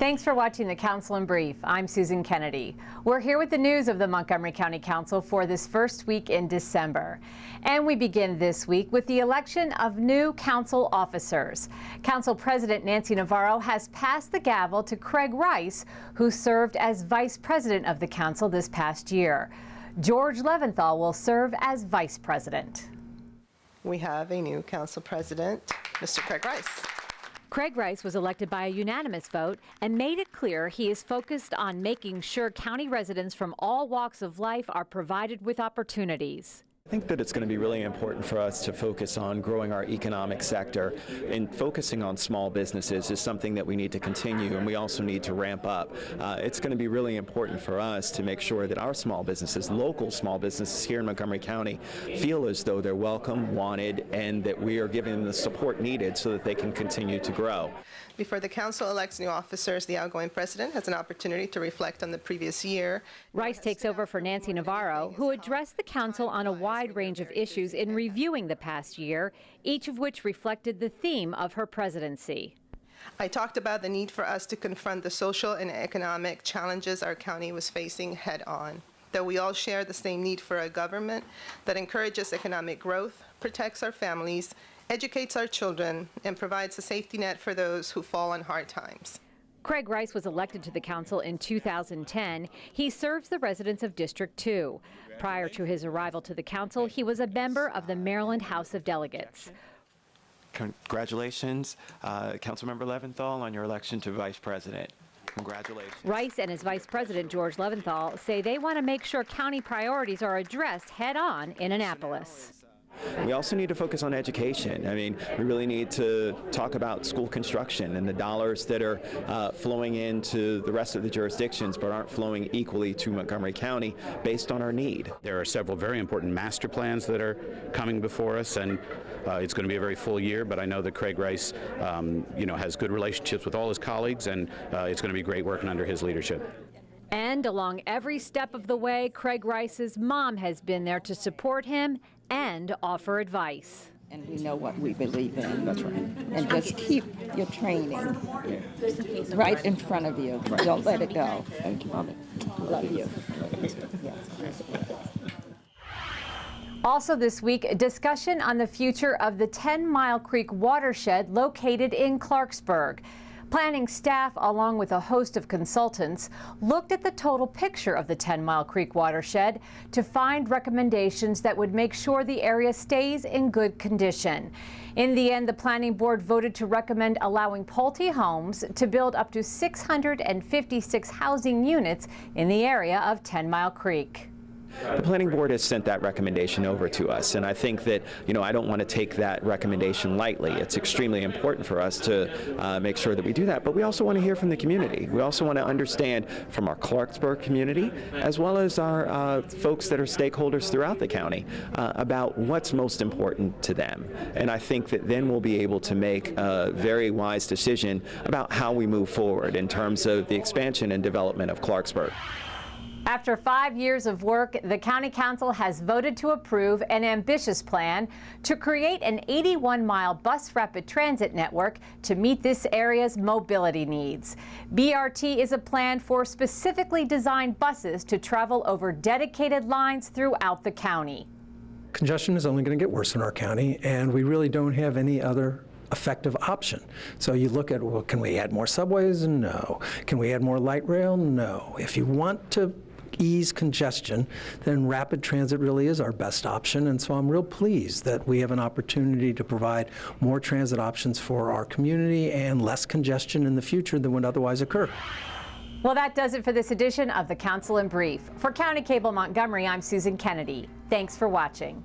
Thanks for watching the Council in Brief. I'm Susan Kennedy. We're here with the news of the Montgomery County Council for this first week in December. And we begin this week with the election of new council officers. Council President Nancy Navarro has passed the gavel to Craig Rice, who served as Vice President of the Council this past year. George Leventhal will serve as Vice President. We have a new Council President, Mr. Craig Rice. Craig Rice was elected by a unanimous vote and made it clear he is focused on making sure county residents from all walks of life are provided with opportunities. I think that it's going to be really important for us to focus on growing our economic sector, and focusing on small businesses is something that we need to continue, and we also need to ramp up. It's going to be really important for us to make sure that our small businesses, local small businesses here in Montgomery County, feel as though they're welcome, wanted, and that we are giving them the support needed so that they can continue to grow. Before the council elects new officers, the outgoing president has an opportunity to reflect on the previous year. Rice takes over for Nancy Navarro, who addressed the council on a wide range of issues in reviewing the past year, each of which reflected the theme of her presidency. I talked about the need for us to confront the social and economic challenges our county was facing head on. That we all share the same need for a government that encourages economic growth, protects our families, educates our children, and provides a safety net for those who fall on hard times. Craig Rice was elected to the council in 2010. He serves the residents of District 2. Prior to his arrival to the council, he was a member of the Maryland House of Delegates. Congratulations, Councilmember Leventhal, on your election to Vice President. Congratulations. Rice and his Vice President, George Leventhal, say they want to make sure county priorities are addressed head-on in Annapolis. We also need to focus on education. I mean, we really need to talk about school construction and the dollars that are flowing into the rest of the jurisdictions but aren't flowing equally to Montgomery County based on our need. There are several very important master plans that are coming before us, and it's going to be a very full year, but I know that Craig Rice has good relationships with all his colleagues, and it's going to be great working under his leadership. And along every step of the way, Craig Rice's mom has been there to support him and offer advice. And we know what we believe in. That's right. And just keep your training right in front of you. Right. Don't let it go. Thank you, Mommy. Love you. Yes. Also this week, a discussion on the future of the 10 Mile Creek watershed located in Clarksburg. Planning staff, along with a host of consultants, looked at the total picture of the 10 Mile Creek watershed to find recommendations that would make sure the area stays in good condition. In the end, the planning board voted to recommend allowing Pulte Homes to build up to 656 housing units in the area of 10 Mile Creek. The planning board has sent that recommendation over to us, and I think that, I don't want to take that recommendation lightly. It's extremely important for us to make sure that we do that, but we also want to hear from the community. We also want to understand from our Clarksburg community, as well as our folks that are stakeholders throughout the county, about what's most important to them. And I think that then we'll be able to make a very wise decision about how we move forward in terms of the expansion and development of Clarksburg. After 5 years of work, the County Council has voted to approve an ambitious plan to create an 81-mile bus rapid transit network to meet this area's mobility needs. BRT is a plan for specifically designed buses to travel over dedicated lines throughout the county. Congestion is only going to get worse in our county, and we really don't have any other effective option. So you look at, well, can we add more subways? No. Can we add more light rail? No. If you want to ease congestion, then rapid transit really is our best option. And so I'm real pleased that we have an opportunity to provide more transit options for our community and less congestion in the future than would otherwise occur. Well, that does it for this edition of the Council in Brief. For County Cable Montgomery, I'm Susan Kennedy. Thanks for watching.